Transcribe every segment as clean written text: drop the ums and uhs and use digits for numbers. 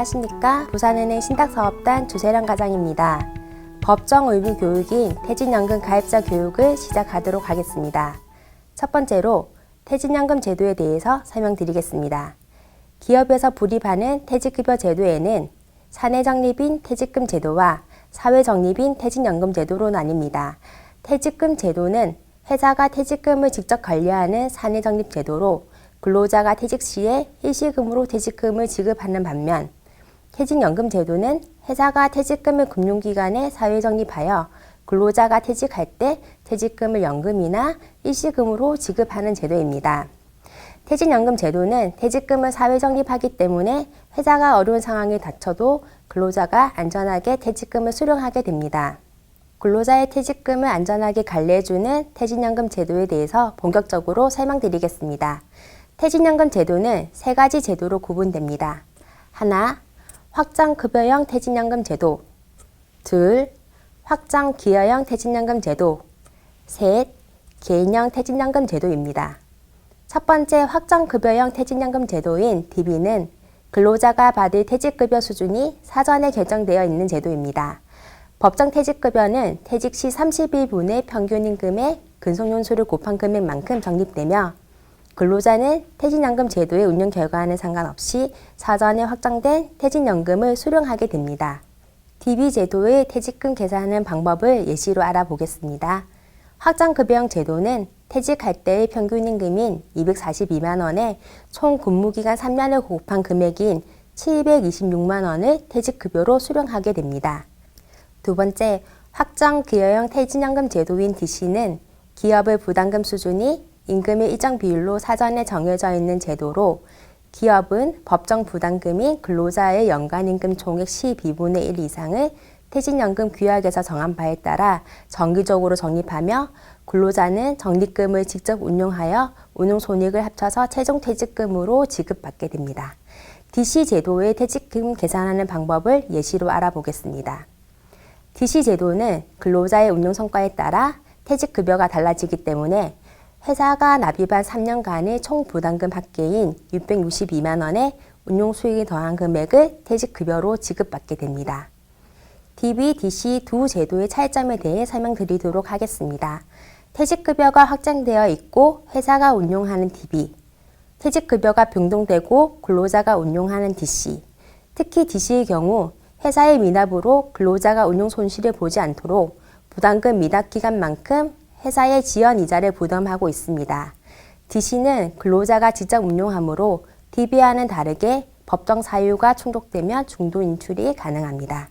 안녕하십니까. 부산은행 신탁사업단 주세령 과장입니다. 법정 의무 교육인 퇴직연금 가입자 교육을 시작하도록 하겠습니다. 첫 번째로 퇴직연금 제도에 대해서 설명드리겠습니다. 기업에서 불입하는 퇴직급여 제도에는 사내적립인 퇴직금 제도와 사회적립인 퇴직연금 제도로 나뉩니다. 퇴직금 제도는 회사가 퇴직금을 직접 관리하는 사내적립 제도로 근로자가 퇴직 시에 일시금으로 퇴직금을 지급하는 반면 퇴직연금 제도는 회사가 퇴직금을 금융기관에 사회적립하여 근로자가 퇴직할 때 퇴직금을 연금이나 일시금으로 지급하는 제도입니다. 퇴직연금 제도는 퇴직금을 사회적립하기 때문에 회사가 어려운 상황에 닥쳐도 근로자가 안전하게 퇴직금을 수령하게 됩니다. 근로자의 퇴직금을 안전하게 관리해주는 퇴직연금 제도에 대해서 본격적으로 설명드리겠습니다. 퇴직연금 제도는 세 가지 제도로 구분됩니다. 하나, 확장급여형 퇴직연금 제도. 둘, 확장기여형 퇴직연금 제도. 셋, 개인형 퇴직연금 제도입니다. 첫 번째 확장급여형 퇴직연금 제도인 DB는 근로자가 받을 퇴직급여 수준이 사전에 결정되어 있는 제도입니다. 법정 퇴직급여는 퇴직 시 30일분의 평균 임금의 근속연수를 곱한 금액만큼 적립되며 근로자는 퇴직연금 제도의 운영 결과와는 상관없이 사전에 확정된 퇴직연금을 수령하게 됩니다. DB 제도의 퇴직금 계산하는 방법을 예시로 알아보겠습니다. 확장급여형 제도는 퇴직할 때의 평균 임금인 242만 원에 총 근무기간 3년을 곱한 금액인 726만 원을 퇴직급여로 수령하게 됩니다. 두 번째, 확정기여형 퇴직연금 제도인 DC는 기업의 부담금 수준이 임금의 일정 비율로 사전에 정해져 있는 제도로 기업은 법정 부담금인 근로자의 연간임금 총액 12분의 1 이상을 퇴직연금 규약에서 정한 바에 따라 정기적으로 적립하며 근로자는 적립금을 직접 운용하여 운용손익을 합쳐서 최종 퇴직금으로 지급받게 됩니다. DC 제도의 퇴직금 계산하는 방법을 예시로 알아보겠습니다. DC 제도는 근로자의 운용 성과에 따라 퇴직급여가 달라지기 때문에 회사가 납입한 3년간의 총 부담금 합계인 662만 원의 운용 수익이 더한 금액을 퇴직급여로 지급받게 됩니다. DB, DC 두 제도의 차이점에 대해 설명드리도록 하겠습니다. 퇴직급여가 확정되어 있고 회사가 운용하는 DB, 퇴직급여가 변동되고 근로자가 운용하는 DC, 특히 DC의 경우 회사의 미납으로 근로자가 운용 손실을 보지 않도록 부담금 미납 기간만큼 회사의 지연 이자를 부담하고 있습니다. DC는 근로자가 직접 운용하므로 DB와는 다르게 법정 사유가 충족되면 중도 인출이 가능합니다.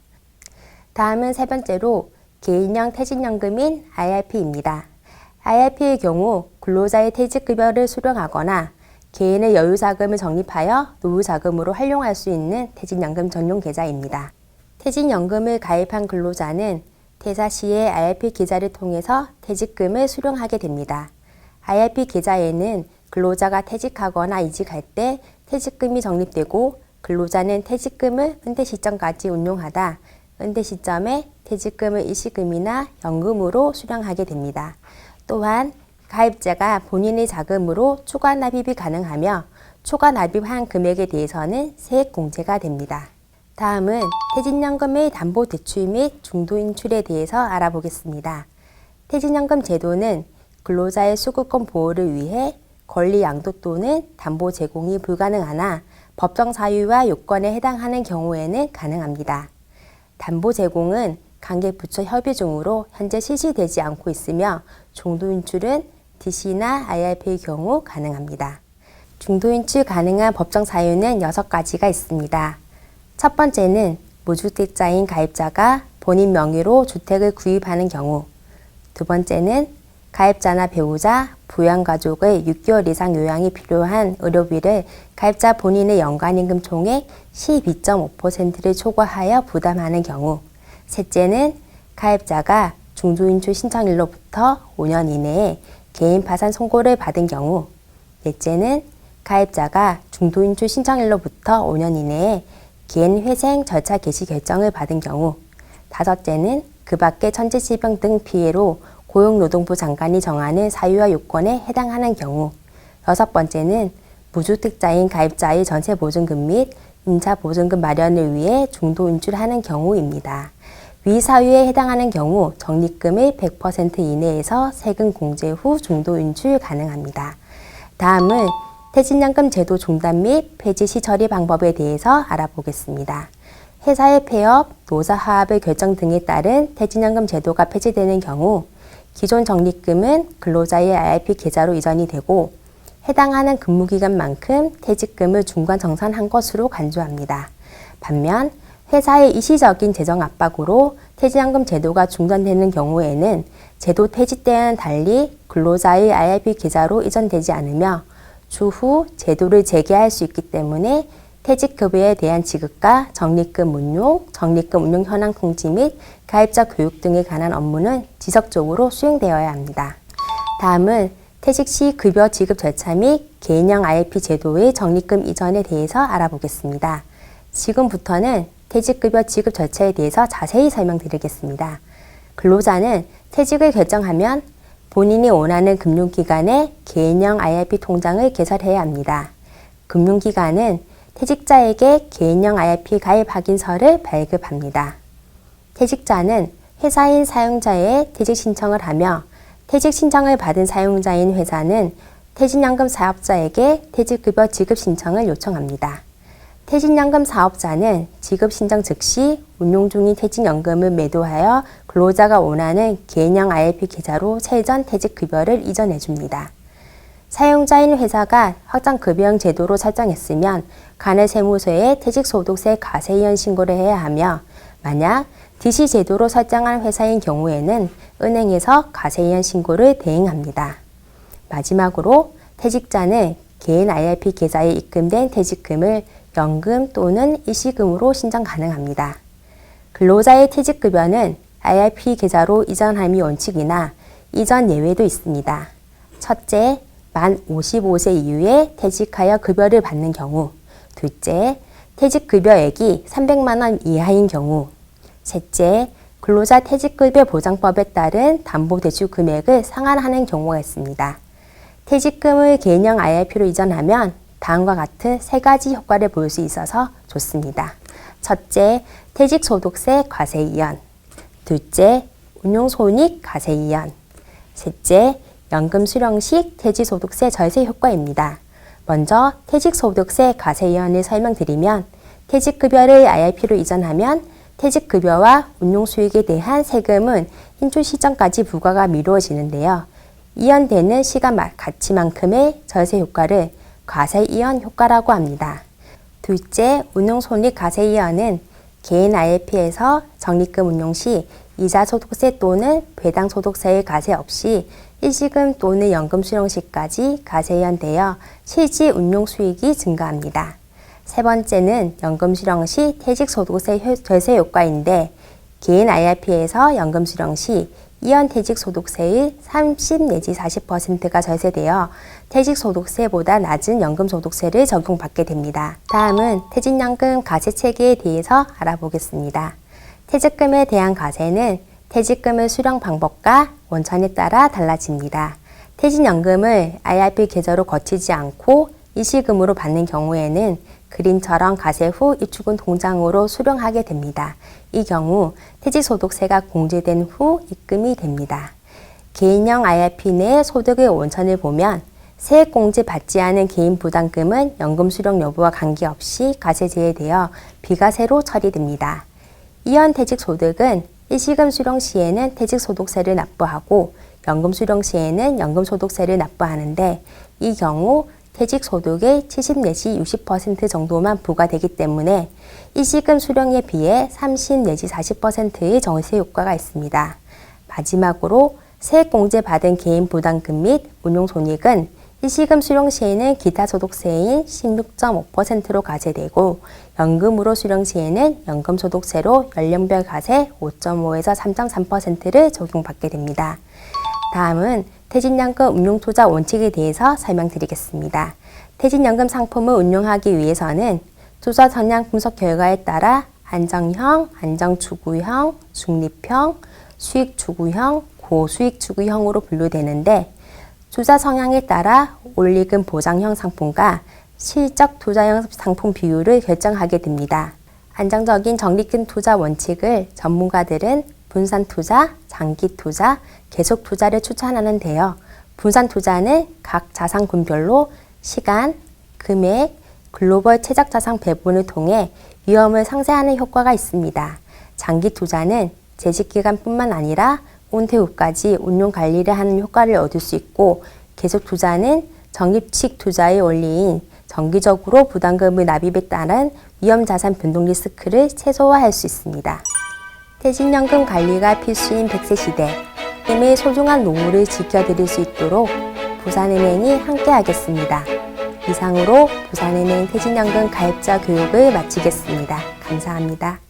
다음은 세 번째로 개인형 퇴직연금인 IRP입니다. IRP의 경우 근로자의 퇴직급여를 수령하거나 개인의 여유자금을 적립하여 노후자금으로 활용할 수 있는 퇴직연금 전용 계좌입니다. 퇴직연금을 가입한 근로자는 퇴사 시에 IRP 계좌를 통해서 퇴직금을 수령하게 됩니다. IRP 계좌에는 근로자가 퇴직하거나 이직할 때 퇴직금이 적립되고 근로자는 퇴직금을 은퇴 시점까지 운용하다 은퇴 시점에 퇴직금을 일시금이나 연금으로 수령하게 됩니다. 또한 가입자가 본인의 자금으로 추가 납입이 가능하며 추가 납입한 금액에 대해서는 세액 공제가 됩니다. 다음은 퇴직연금의 담보대출 및 중도인출에 대해서 알아보겠습니다. 퇴직연금 제도는 근로자의 수급권 보호를 위해 권리 양도 또는 담보 제공이 불가능하나 법정 사유와 요건에 해당하는 경우에는 가능합니다. 담보 제공은 관계부처 협의 중으로 현재 실시되지 않고 있으며 중도인출은 DC나 IRP의 경우 가능합니다. 중도인출 가능한 법정 사유는 6가지가 있습니다. 첫 번째는 무주택자인 가입자가 본인 명의로 주택을 구입하는 경우, 두 번째는 가입자나 배우자, 부양가족의 6개월 이상 요양이 필요한 의료비를 가입자 본인의 연간임금 총액 12.5%를 초과하여 부담하는 경우, 셋째는 가입자가 중도인출 신청일로부터 5년 이내에 개인 파산 선고를 받은 경우, 넷째는 가입자가 중도인출 신청일로부터 5년 이내에 개인 회생 절차 개시 결정을 받은 경우, 다섯째는 그 밖의 천재질병 등 피해로 고용노동부 장관이 정하는 사유와 요건에 해당하는 경우, 여섯 번째는 무주택자인 가입자의 전세보증금 및 임차 보증금 마련을 위해 중도 인출하는 경우입니다. 위 사유에 해당하는 경우 적립금의 100% 이내에서 세금 공제 후 중도 인출 가능합니다. 다음은 퇴직연금 제도 중단 및 폐지 시 처리 방법에 대해서 알아보겠습니다. 회사의 폐업, 노사 하합의 결정 등에 따른 퇴직연금 제도가 폐지되는 경우 기존 적립금은 근로자의 IRP 계좌로 이전이 되고 해당하는 근무기간만큼 퇴직금을 중간 정산한 것으로 간주합니다. 반면 회사의 일시적인 재정 압박으로 퇴직연금 제도가 중단되는 경우에는 제도 폐지 때와는 달리 근로자의 IRP 계좌로 이전되지 않으며 추후 제도를 재개할 수 있기 때문에 퇴직급여에 대한 지급과 적립금 운용, 적립금 운용 현황 통지 및 가입자 교육 등에 관한 업무는 지속적으로 수행되어야 합니다. 다음은 퇴직 시 급여 지급 절차 및 개인형 IRP 제도의 적립금 이전에 대해서 알아보겠습니다. 지금부터는 퇴직급여 지급 절차에 대해서 자세히 설명드리겠습니다. 근로자는 퇴직을 결정하면 본인이 원하는 금융기관에 개인형 IRP 통장을 개설해야 합니다. 금융기관은 퇴직자에게 개인형 IRP 가입 확인서를 발급합니다. 퇴직자는 회사인 사용자의 퇴직 신청을 하며 퇴직 신청을 받은 사용자인 회사는 퇴직연금 사업자에게 퇴직급여 지급 신청을 요청합니다. 퇴직연금 사업자는 지급 신청 즉시 운용 중인 퇴직연금을 매도하여 근로자가 원하는 개인형 IRP 계좌로 세전 퇴직급여를 이전해 줍니다. 사용자인 회사가 확정급여형 제도로 설정했으면 관할 세무서에 퇴직소득세 과세이연 신고를 해야 하며 만약 DC 제도로 설정한 회사인 경우에는 은행에서 과세이연 신고를 대행합니다. 마지막으로 퇴직자는 개인 IRP 계좌에 입금된 퇴직금을 연금 또는 일시금으로 신청 가능합니다. 근로자의 퇴직급여는 IRP 계좌로 이전함이 원칙이나 이전 예외도 있습니다. 첫째, 만 55세 이후에 퇴직하여 급여를 받는 경우. 둘째, 퇴직급여액이 300만 원 이하인 경우. 셋째, 근로자 퇴직급여 보장법에 따른 담보대출 금액을 상환하는 경우가 있습니다. 퇴직금을 개인형 IRP로 이전하면 다음과 같은 세 가지 효과를 볼 수 있어서 좋습니다. 첫째, 퇴직소득세 과세이연. 둘째, 운용손익 과세이연. 셋째, 연금 수령식 퇴직소득세 절세 효과입니다. 먼저 퇴직소득세 과세이연을 설명드리면 퇴직급여를 IRP로 이전하면 퇴직급여와 운용수익에 대한 세금은 인출 시점까지 부과가 미루어지는데요. 이연되는 시간 가치만큼의 절세 효과를 과세이연 효과라고 합니다. 둘째, 운용손익 과세이연은 개인 IRP에서 적립금 운용 시 이자 소득세 또는 배당 소득세의 과세 없이 일시금 또는 연금 수령 시까지 과세이연되어 실질 운용 수익이 증가합니다. 세 번째는 연금 수령 시 퇴직소득세 절세 효과인데 개인 IRP에서 연금 수령 시 이연 퇴직소득세의 30 내지 40%가 절세되어 퇴직소득세보다 낮은 연금소득세를 적용받게 됩니다. 다음은 퇴직연금 과세체계에 대해서 알아보겠습니다. 퇴직금에 대한 과세는 퇴직금을 수령 방법과 원천에 따라 달라집니다. 퇴직연금을 IRP 계좌로 거치지 않고 일시금으로 받는 경우에는 그림처럼 과세 후 입출금 통장으로 수령하게 됩니다. 이 경우 퇴직소득세가 공제된 후 입금이 됩니다. 개인형 IRP 내 소득의 원천을 보면 세액공제 받지 않은 개인 부담금은 연금 수령 여부와 관계없이 과세 제외되어 비과세로 처리됩니다. 이연 퇴직소득은 일시금 수령 시에는 퇴직소득세를 납부하고 연금 수령 시에는 연금소득세를 납부하는데 이 경우 퇴직소득의 70 내지 60% 정도만 부과되기 때문에 일시금 수령에 비해 30 내지 40%의 정세 효과가 있습니다. 마지막으로 세액공제 받은 개인 부담금 및 운용손익은 일시금 수령 시에는 기타 소득세인 16.5%로 과세되고 연금으로 수령 시에는 연금소득세로 연령별 과세 5.5에서 3.3%를 적용받게 됩니다. 다음은 퇴직연금 운용투자 원칙에 대해서 설명드리겠습니다. 퇴직연금 상품을 운용하기 위해서는 투자 전략 분석 결과에 따라 안정형, 안정추구형, 중립형, 수익추구형, 고수익추구형으로 분류되는데 투자 성향에 따라 올리금 보장형 상품과 실적 투자형 상품 비율을 결정하게 됩니다. 안정적인 적립금 투자 원칙을 전문가들은 분산 투자, 장기 투자, 계속 투자를 추천하는데요. 분산 투자는 각 자산군별로 시간, 금액, 글로벌 최적 자산 배분을 통해 위험을 상쇄하는 효과가 있습니다. 장기 투자는 재직기간뿐만 아니라 은퇴 후까지 운용 관리를 하는 효과를 얻을 수 있고, 계속 투자는 적립식 투자의 원리인 정기적으로 부담금을 납입에 따른 위험자산 변동 리스크를 최소화할 수 있습니다. 퇴직연금 관리가 필수인 100세 시대, 꿈의 소중한 노후를 지켜드릴 수 있도록 부산은행이 함께하겠습니다. 이상으로 부산은행 퇴직연금 가입자 교육을 마치겠습니다. 감사합니다.